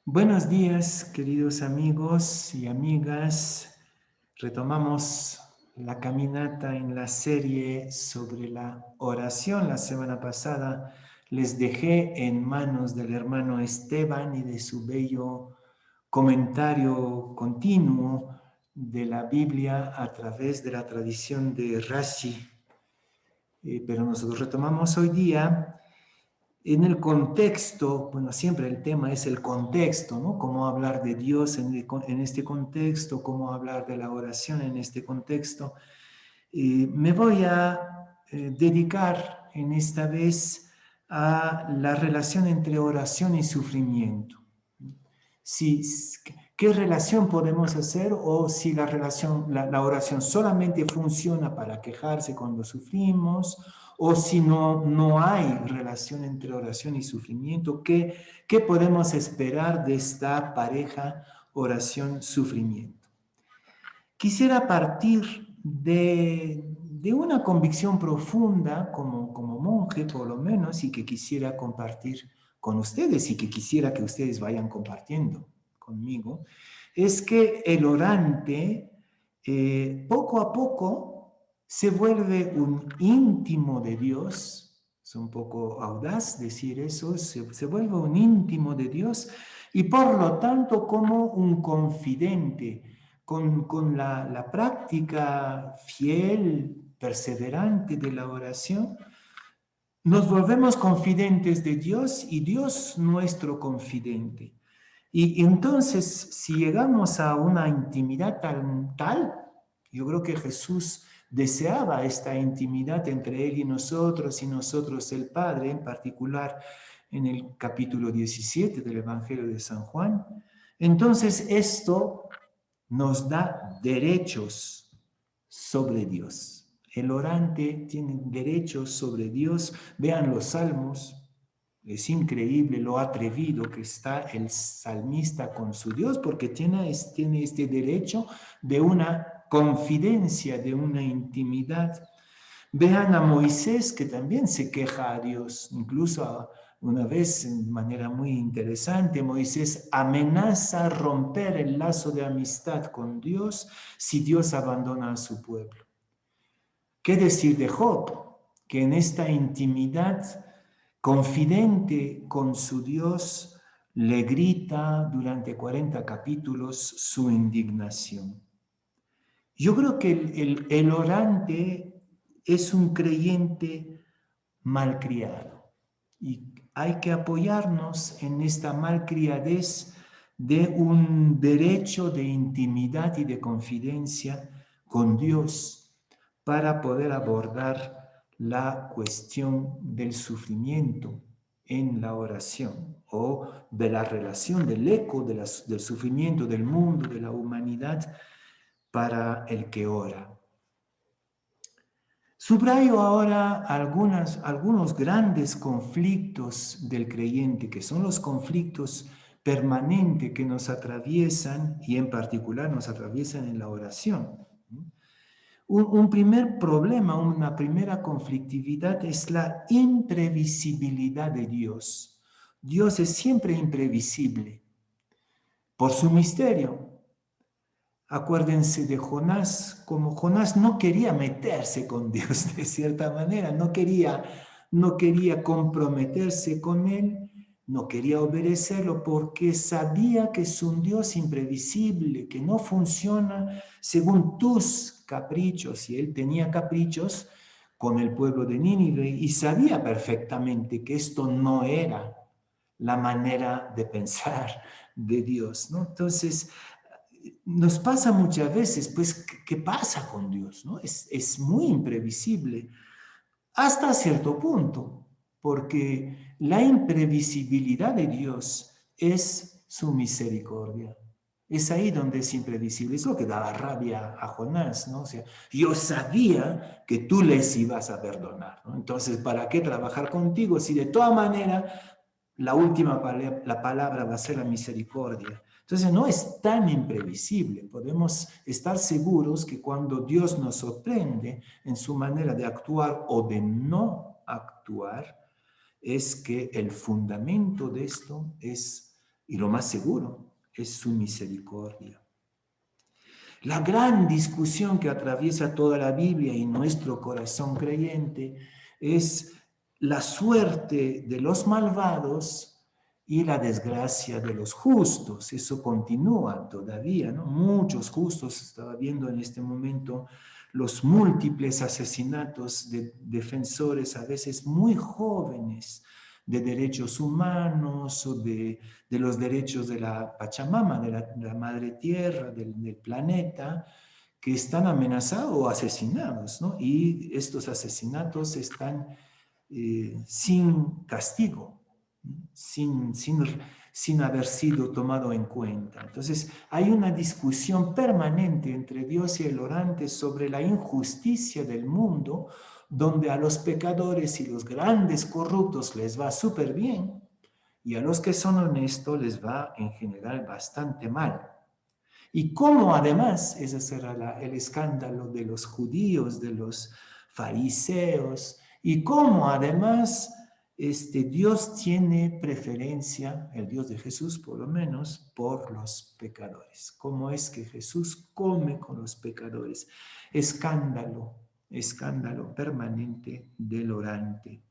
Buenos días, queridos amigos y amigas. Retomamos la caminata en la serie sobre la oración. La semana pasada les dejé en manos del hermano Esteban y de su bello comentario continuo de la Biblia a través de la tradición de Rashi. Pero nosotros retomamos hoy día en el contexto. Bueno, siempre el tema es el contexto, ¿no? Cómo hablar de Dios en este contexto, cómo hablar de la oración en este contexto. Me voy a dedicar en esta vez a la relación entre oración y sufrimiento. Si, ¿Qué relación podemos hacer? O si la oración solamente funciona para quejarse cuando sufrimos, o si no hay relación entre oración y sufrimiento. ¿Qué podemos esperar de esta pareja oración-sufrimiento? Quisiera partir de una convicción profunda como monje, por lo menos, y que quisiera compartir con ustedes y que quisiera que ustedes vayan compartiendo conmigo, es que el orante poco a poco se vuelve un íntimo de Dios. Es un poco audaz decir eso. Se vuelve un íntimo de Dios y por lo tanto como un confidente con la práctica fiel, perseverante de la oración. Nos volvemos confidentes de Dios y Dios nuestro confidente. Y entonces, si llegamos a una intimidad tal, yo creo que Jesús deseaba esta intimidad entre Él y nosotros el Padre, en particular en el capítulo 17 del Evangelio de San Juan. Entonces, esto nos da derechos sobre Dios. El orante tiene derechos sobre Dios. Vean los salmos. Es increíble lo atrevido que está el salmista con su Dios, porque tiene este derecho de una confidencia, de una intimidad. Vean a Moisés, que también se queja a Dios, incluso una vez, de manera muy interesante, Moisés amenaza romper el lazo de amistad con Dios si Dios abandona a su pueblo. ¿Qué decir de Job? Que en esta intimidad confidente con su Dios le grita durante 40 capítulos su indignación. Yo creo que el orante es un creyente malcriado y hay que apoyarnos en esta malcriadez de un derecho de intimidad y de confidencia con Dios para poder abordar la cuestión del sufrimiento en la oración o de la relación del eco del sufrimiento del mundo, de la humanidad para el que ora. Subrayo ahora algunos grandes conflictos del creyente, que son los conflictos permanentes que nos atraviesan y en particular nos atraviesan en la oración. Un primer problema, una primera conflictividad es la imprevisibilidad de Dios. Dios es siempre imprevisible por su misterio. Acuérdense de Jonás, como Jonás no quería meterse con Dios de cierta manera, no quería comprometerse con Él, no quería obedecerlo porque sabía que es un Dios imprevisible, que no funciona según tus caprichos. Y él tenía caprichos con el pueblo de Nínive y sabía perfectamente que esto no era la manera de pensar de Dios, ¿no? Entonces, nos pasa muchas veces, pues, ¿qué pasa con Dios? ¿No? Es muy imprevisible hasta cierto punto, porque la imprevisibilidad de Dios es su misericordia. Es ahí donde es imprevisible. Es lo que daba rabia a Jonás, ¿no? O sea, yo sabía que tú les ibas a perdonar, ¿no? Entonces, ¿para qué trabajar contigo si de toda manera la palabra va a ser la misericordia? Entonces no es tan imprevisible. Podemos estar seguros que cuando Dios nos sorprende en su manera de actuar o de no actuar, es que el fundamento de esto es y lo más seguro es su misericordia. La gran discusión que atraviesa toda la Biblia y nuestro corazón creyente es la suerte de los malvados y la desgracia de los justos. Eso continúa todavía, ¿no? Muchos justos, estaba viendo en este momento los múltiples asesinatos de defensores, a veces muy jóvenes, de derechos humanos o de los derechos de la Pachamama, de la madre tierra, del planeta, que están amenazados o asesinados, ¿no? Y estos asesinatos están sin castigo, sin haber sido tomado en cuenta. Entonces, hay una discusión permanente entre Dios y el orante sobre la injusticia del mundo, donde a los pecadores y los grandes corruptos les va súper bien, y a los que son honestos les va en general bastante mal. Y cómo además, ese será el escándalo de los judíos, de los fariseos, y cómo además Dios tiene preferencia, el Dios de Jesús por lo menos, por los pecadores. ¿Cómo es que Jesús come con los pecadores? Escándalo, escándalo permanente del orante.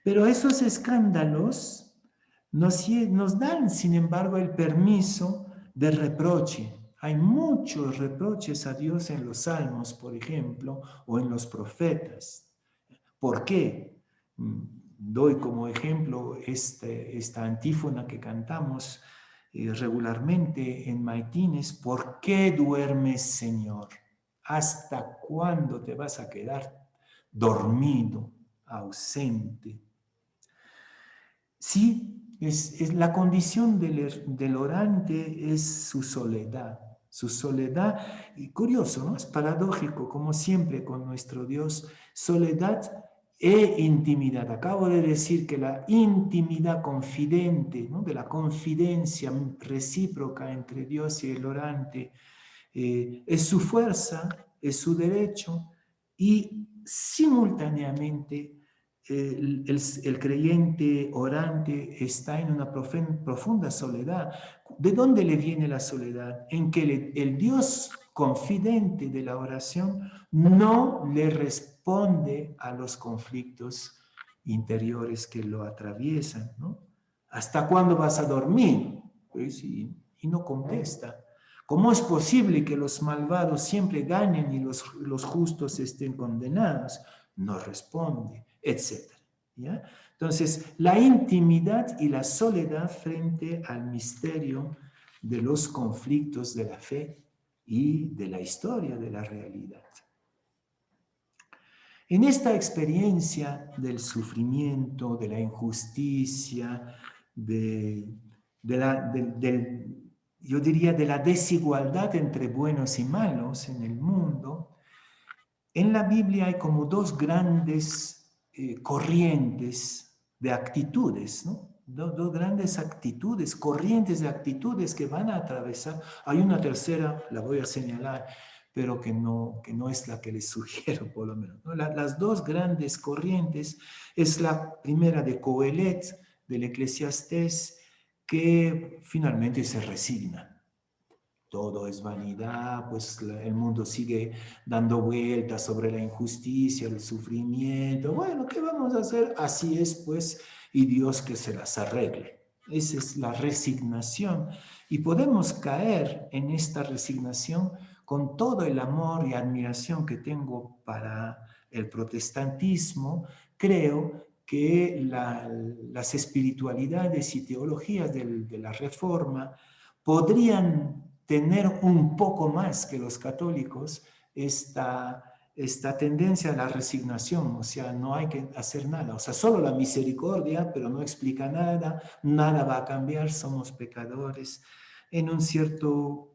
Pero esos escándalos nos dan, sin embargo, el permiso de reproche. Hay muchos reproches a Dios en los salmos, por ejemplo, o en los profetas. ¿Por qué? Doy como ejemplo esta antífona que cantamos regularmente en maitines. ¿Por qué duermes, Señor? ¿Hasta cuándo te vas a quedar dormido, ausente? Sí, es la condición del orante es su soledad. Su soledad, y curioso, ¿no? Es paradójico, como siempre con nuestro Dios, soledad e intimidad. Acabo de decir que la intimidad confidente, ¿no? De la confidencia recíproca entre Dios y el orante, es su fuerza, es su derecho, y simultáneamente el creyente orante está en una profunda soledad. ¿De dónde le viene la soledad? En que el Dios confidente de la oración no le responde a los conflictos interiores que lo atraviesan, ¿no? ¿Hasta cuándo vas a dormir? Pues, y no contesta. ¿Cómo es posible que los malvados siempre ganen y los justos estén condenados? No responde, etc. ¿Ya? Entonces, la intimidad y la soledad frente al misterio de los conflictos de la fe y de la historia de la realidad. En esta experiencia del sufrimiento, de la injusticia, yo diría de la desigualdad entre buenos y malos en el mundo, en la Biblia hay como dos grandes corrientes de actitudes, ¿no? Dos grandes actitudes, corrientes de actitudes que van a atravesar. Hay una tercera, la voy a señalar, pero que no es la que les sugiero por lo menos, ¿no? Las dos grandes corrientes es la primera de Coelet, del Eclesiastés, que finalmente se resigna. Todo es vanidad, pues el mundo sigue dando vueltas sobre la injusticia, el sufrimiento. Bueno, ¿qué vamos a hacer? Así es, pues, y Dios que se las arregle. Esa es la resignación. Y podemos caer en esta resignación con todo el amor y admiración que tengo para el protestantismo. Creo que las espiritualidades y teologías de la Reforma podrían tener un poco más que los católicos esta tendencia a la resignación, o sea, no hay que hacer nada, o sea, solo la misericordia, pero no explica nada, nada va a cambiar, somos pecadores, en un cierto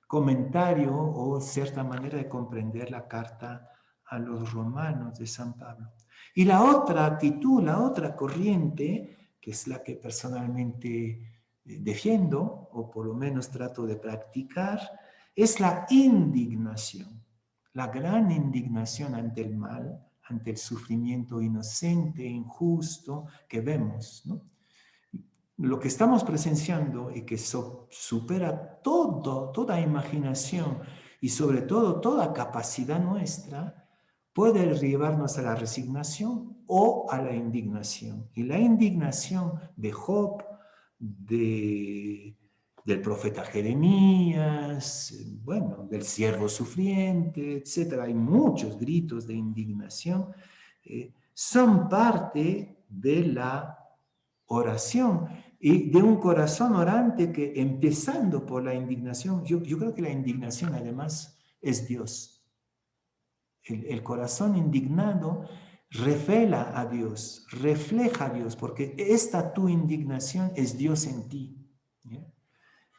comentario o cierta manera de comprender la carta a los romanos de San Pablo. Y la otra actitud, la otra corriente, que es la que personalmente defiendo, o por lo menos trato de practicar, es la indignación, la gran indignación ante el mal, ante el sufrimiento inocente, injusto que vemos, ¿no? lo que estamos presenciando y que supera toda imaginación y sobre todo toda capacidad nuestra, puede llevarnos a la resignación o a la indignación. Y la indignación de Job, del profeta Jeremías, bueno, del siervo sufriente, etcétera. Hay muchos gritos de indignación. Son parte de la oración y de un corazón orante que, empezando por la indignación, yo creo que la indignación además es Dios. El corazón indignado revela a Dios, refleja a Dios, porque esta tu indignación es Dios en ti. ¿Ya?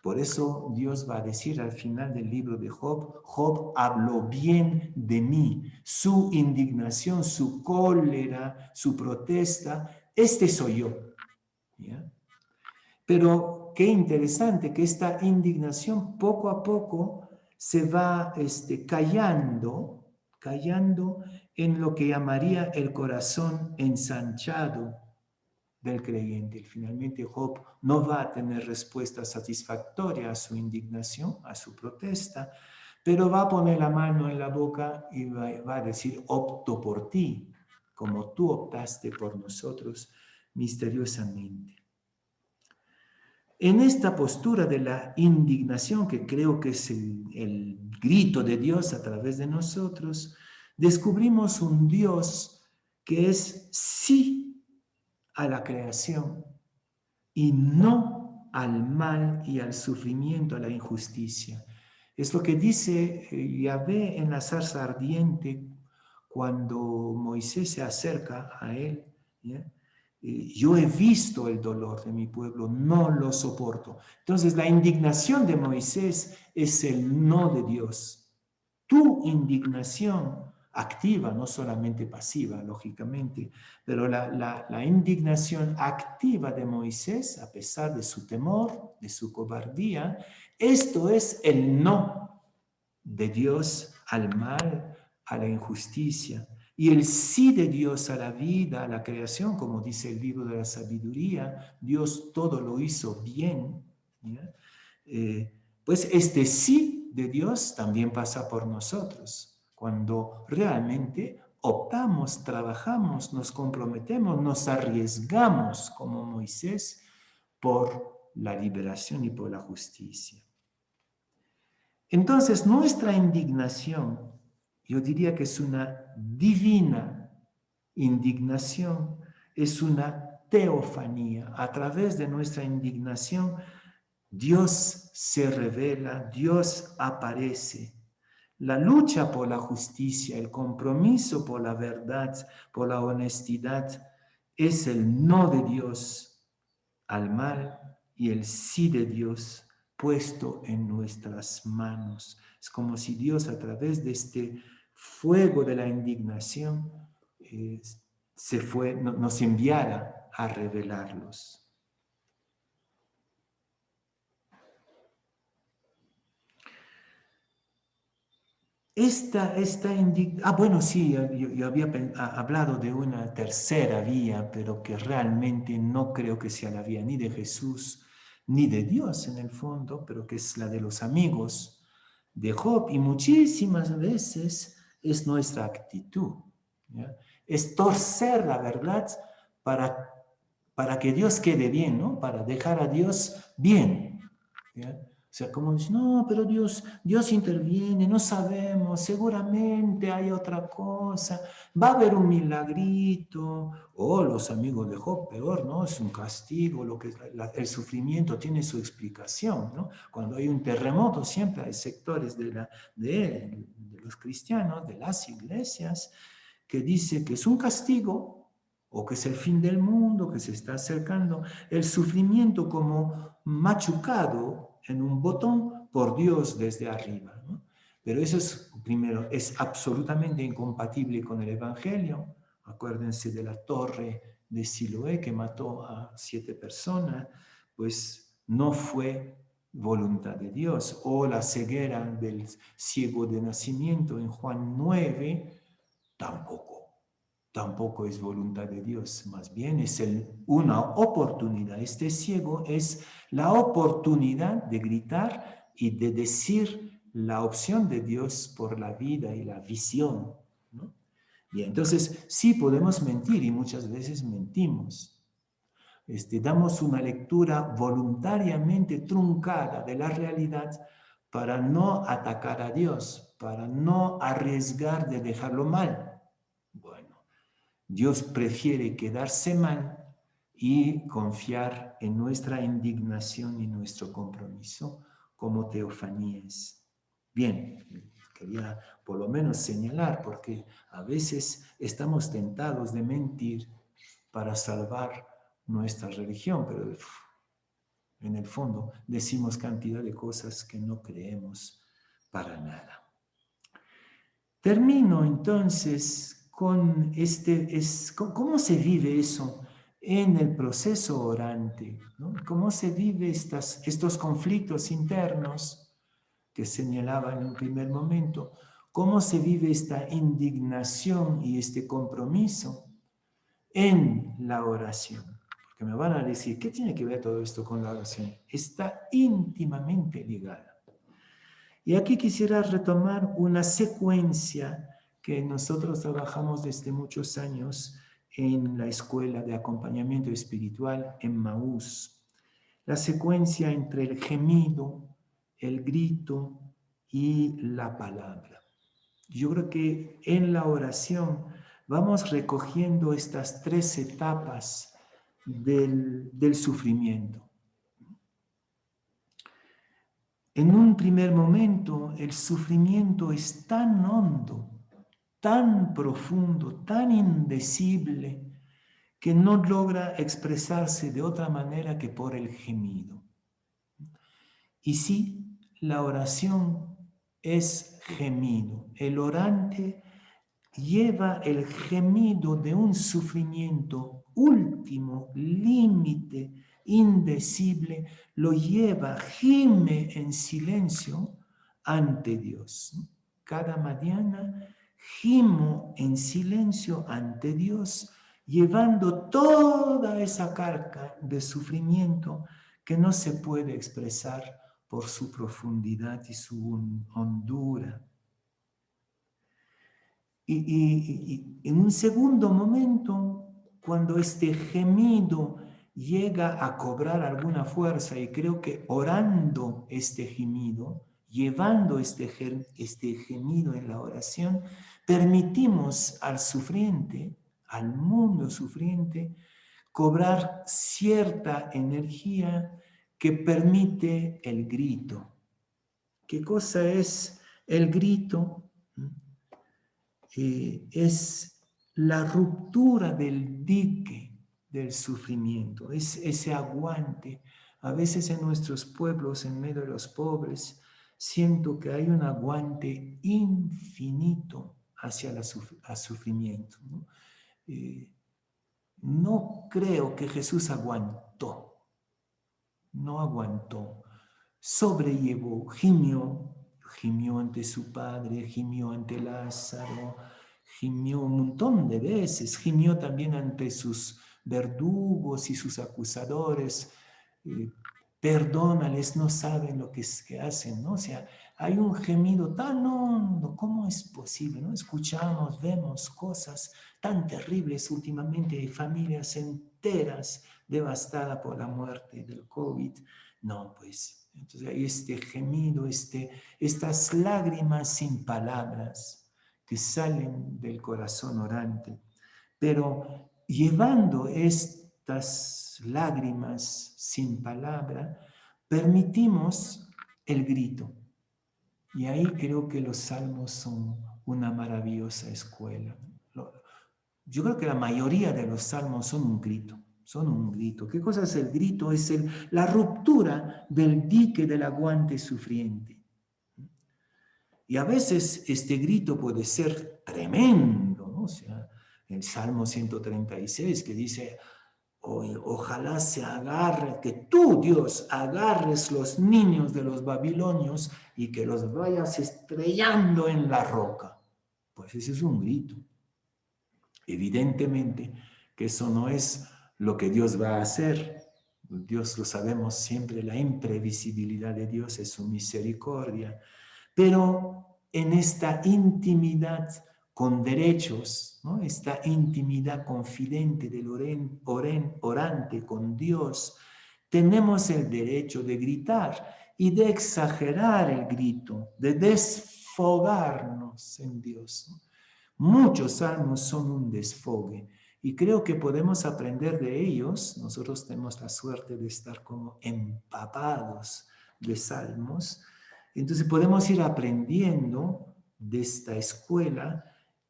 Por eso Dios va a decir al final del libro de Job, Job habló bien de mí, su indignación, su cólera, su protesta, este soy yo. ¿Ya? Pero qué interesante que esta indignación poco a poco se va callando en lo que llamaría el corazón ensanchado del creyente. Finalmente Job no va a tener respuesta satisfactoria a su indignación, a su protesta, pero va a poner la mano en la boca y va a decir, opto por ti, como tú optaste por nosotros misteriosamente. En esta postura de la indignación, que creo que es el grito de Dios a través de nosotros, descubrimos un Dios que es sí a la creación y no al mal y al sufrimiento, a la injusticia. Es lo que dice Yahvé en la zarza ardiente cuando Moisés se acerca a él. ¿Ya? Yo he visto el dolor de mi pueblo, no lo soporto. Entonces la indignación de Moisés es el no de Dios. Tu indignación activa, no solamente pasiva, lógicamente, pero la indignación activa de Moisés, a pesar de su temor, de su cobardía, esto es el no de Dios al mal, a la injusticia, y el sí de Dios a la vida, a la creación, como dice el libro de la sabiduría, Dios todo lo hizo bien, ¿ya? Pues este sí de Dios también pasa por nosotros, cuando realmente optamos, trabajamos, nos comprometemos, nos arriesgamos como Moisés por la liberación y por la justicia. Entonces, nuestra indignación, yo diría que es una divina indignación, es una teofanía. A través de nuestra indignación, Dios se revela, Dios aparece. La lucha por la justicia, el compromiso por la verdad, por la honestidad, es el no de Dios al mal y el sí de Dios puesto en nuestras manos. Es como si Dios, a través de este fuego de la indignación, nos enviara a revelarlos. Bueno, sí, yo había hablado de una tercera vía, pero que realmente no creo que sea la vía ni de Jesús ni de Dios en el fondo, pero que es la de los amigos de Job, y muchísimas veces es nuestra actitud, ¿ya? Es torcer la verdad para que Dios quede bien, ¿no? Para dejar a Dios bien, ¿ya? O sea, como dice, no, pero Dios interviene, no sabemos, seguramente hay otra cosa, va a haber un milagrito, o los amigos de Job, peor, ¿no? Es un castigo, el sufrimiento tiene su explicación, ¿no? Cuando hay un terremoto siempre hay sectores de los cristianos, de las iglesias, que dice que es un castigo o que es el fin del mundo, que se está acercando, el sufrimiento como machucado en un botón por Dios desde arriba, ¿no? Pero eso es, primero, es absolutamente incompatible con el Evangelio. Acuérdense de la torre de Siloé que mató a 7 personas, pues no fue voluntad de Dios. O la ceguera del ciego de nacimiento en Juan 9, tampoco. tampoco es voluntad de Dios, más bien es una oportunidad. Este ciego es la oportunidad de gritar y de decir la opción de Dios por la vida y la visión, ¿no? Y entonces sí podemos mentir y muchas veces mentimos. Damos una lectura voluntariamente truncada de la realidad para no atacar a Dios, para no arriesgar de dejarlo mal. Bueno, Dios prefiere quedarse mal y confiar en nuestra indignación y nuestro compromiso como teofanías. Bien, quería por lo menos señalar, porque a veces estamos tentados de mentir para salvar nuestra religión, pero en el fondo decimos cantidad de cosas que no creemos para nada. Termino entonces con cómo se vive eso en el proceso orante, ¿no? Cómo se vive estos conflictos internos que señalaba en un primer momento, cómo se vive esta indignación y este compromiso en la oración. Porque me van a decir, ¿qué tiene que ver todo esto con la oración? Está íntimamente ligada. Y aquí quisiera retomar una secuencia que nosotros trabajamos desde muchos años en la escuela de acompañamiento espiritual en Maús. La secuencia entre el gemido, el grito y la palabra. Yo creo que en la oración vamos recogiendo estas tres etapas del sufrimiento. En un primer momento, el sufrimiento es tan hondo, tan profundo, tan indecible, que no logra expresarse de otra manera que por el gemido. Y sí, la oración es gemido. El orante lleva el gemido de un sufrimiento último, límite, indecible, lo lleva, gime en silencio ante Dios. Cada mañana gimo en silencio ante Dios, llevando toda esa carga de sufrimiento que no se puede expresar por su profundidad y su hondura. Y en un segundo momento, cuando este gemido llega a cobrar alguna fuerza, y creo que orando este gemido, llevando este gemido en la oración, permitimos al sufriente, al mundo sufriente, cobrar cierta energía que permite el grito. ¿Qué cosa es el grito? Es la ruptura del dique del sufrimiento, es ese aguante. A veces en nuestros pueblos, en medio de los pobres, siento que hay un aguante infinito hacia el sufrimiento, ¿no? No creo que Jesús aguantó, no aguantó, sobrellevó, gimió ante su padre, gimió ante Lázaro, gimió un montón de veces, gimió también ante sus verdugos y sus acusadores. Perdónales, no saben lo que hacen, ¿no? O sea, hay un gemido tan hondo, ¿cómo es posible? ¿No? Escuchamos, vemos cosas tan terribles últimamente, hay familias enteras devastadas por la muerte del COVID. No, pues, entonces hay este gemido, estas lágrimas sin palabras que salen del corazón orante, pero llevando estas lágrimas sin palabra, permitimos el grito. Y ahí creo que los salmos son una maravillosa escuela. Yo creo que la mayoría de los salmos son un grito. Son un grito. ¿Qué cosa es el grito? Es la ruptura del dique del aguante sufriente. Y a veces este grito puede ser tremendo, ¿no? O sea, el Salmo 136 que dice, ojalá se agarre, que tú, Dios, agarres los niños de los babilonios y que los vayas estrellando en la roca. Pues ese es un grito. Evidentemente que eso no es lo que Dios va a hacer. Dios lo sabemos siempre, la imprevisibilidad de Dios es su misericordia. Pero en esta intimidad con derechos, ¿no? Esta intimidad confidente del orante con Dios, tenemos el derecho de gritar y de exagerar el grito, de desfogarnos en Dios, ¿no? Muchos salmos son un desfogue y creo que podemos aprender de ellos. Nosotros tenemos la suerte de estar como empapados de salmos. Entonces podemos ir aprendiendo de esta escuela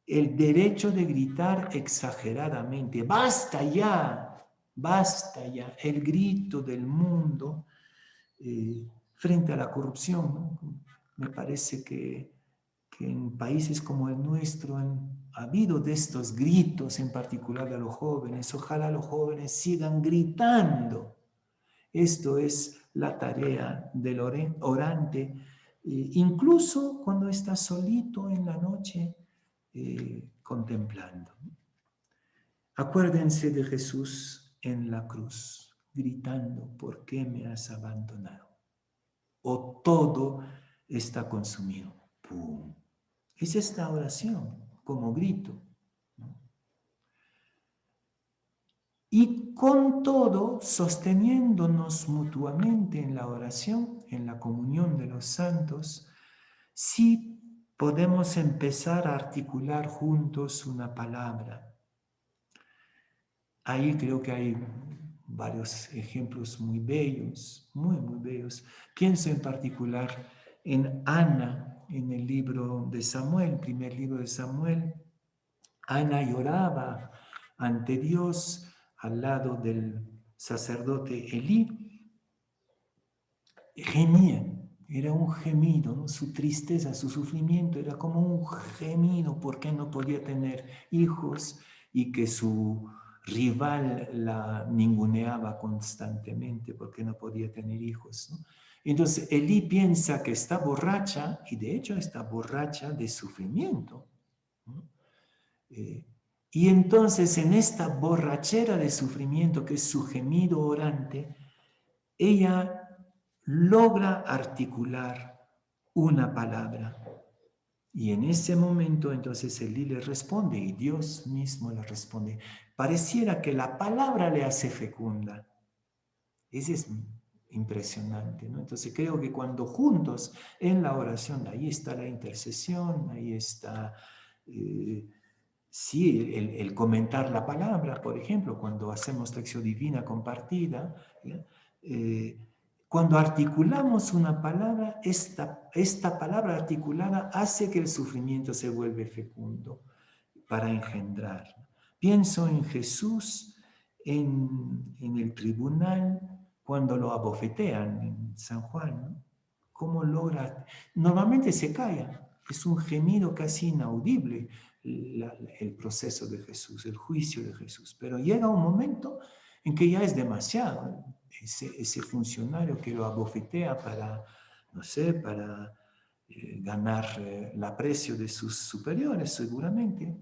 el derecho de gritar exageradamente. Basta ya, el grito del mundo frente a la corrupción, ¿no? Me parece que en países como el nuestro ha habido de estos gritos, en particular de los jóvenes. Ojalá los jóvenes sigan gritando. Esto es la tarea del orante, incluso cuando está solito en la noche contemplando. Acuérdense de Jesús en la cruz, gritando, ¿por qué me has abandonado? O todo está consumido. ¡Pum! Es esta oración como grito, ¿no? Y con todo, sosteniéndonos mutuamente en la oración, en la comunión de los santos, sí podemos empezar a articular juntos una palabra. Ahí creo que hay varios ejemplos muy bellos, muy bellos. Pienso en particular en Ana, en el libro de Samuel, primer libro de Samuel. Ana lloraba ante Dios al lado del sacerdote Elí. Gemía, era un gemido, ¿no? Su tristeza, su sufrimiento era como un gemido porque no podía tener hijos y que su rival la ninguneaba constantemente porque no podía tener hijos, ¿no? Entonces Elí piensa que está borracha y de hecho está borracha de sufrimiento, ¿no? Y entonces en esta borrachera de sufrimiento que es su gemido orante, ella logra articular una palabra. Y en ese momento entonces Elí le responde y Dios mismo le responde. Pareciera que la palabra le hace fecunda. Eso es impresionante, ¿no? Entonces creo que cuando juntos en la oración, ahí está la intercesión, ahí está... sí, el comentar la palabra, por ejemplo, cuando hacemos lección divina compartida, cuando articulamos una palabra, esta palabra articulada hace que el sufrimiento se vuelva fecundo para engendrar. Pienso en Jesús en el tribunal cuando lo abofetean en San Juan, ¿no? ¿Cómo logra? Normalmente se calla, es un gemido casi inaudible el proceso de Jesús, el juicio de Jesús, pero llega un momento en que ya es demasiado. Ese funcionario que lo abofetea para, no sé, para ganar el aprecio de sus superiores, seguramente.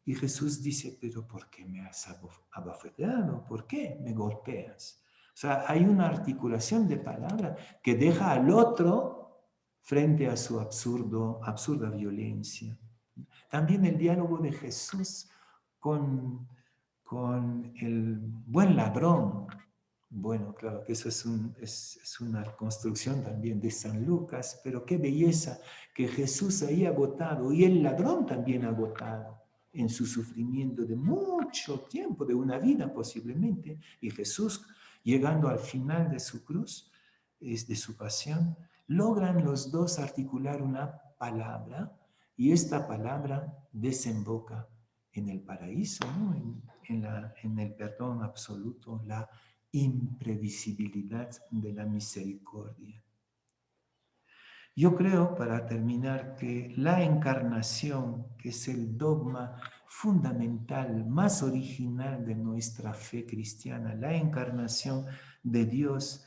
Y Jesús dice, pero ¿por qué me has abofeteado? ¿Por qué me golpeas? O sea, hay una articulación de palabra que deja al otro frente a su absurda violencia. También el diálogo de Jesús con el buen ladrón. Bueno, claro que eso es una construcción también de San Lucas, pero qué belleza que Jesús ahí agotado y el ladrón también agotado en su sufrimiento de mucho tiempo, de una vida posiblemente, y Jesús llegando al final de su cruz, de su pasión, logran los dos articular una palabra y esta palabra desemboca en el paraíso, ¿no? En el perdón absoluto, la imprevisibilidad de la misericordia. Yo creo, para terminar, que la encarnación, que es el dogma fundamental, más original de nuestra fe cristiana, la encarnación de Dios,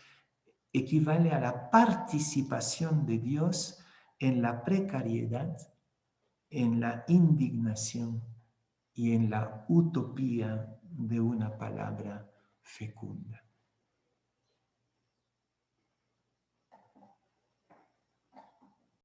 equivale a la participación de Dios en la precariedad, en la indignación y en la utopía de una palabra fecunda.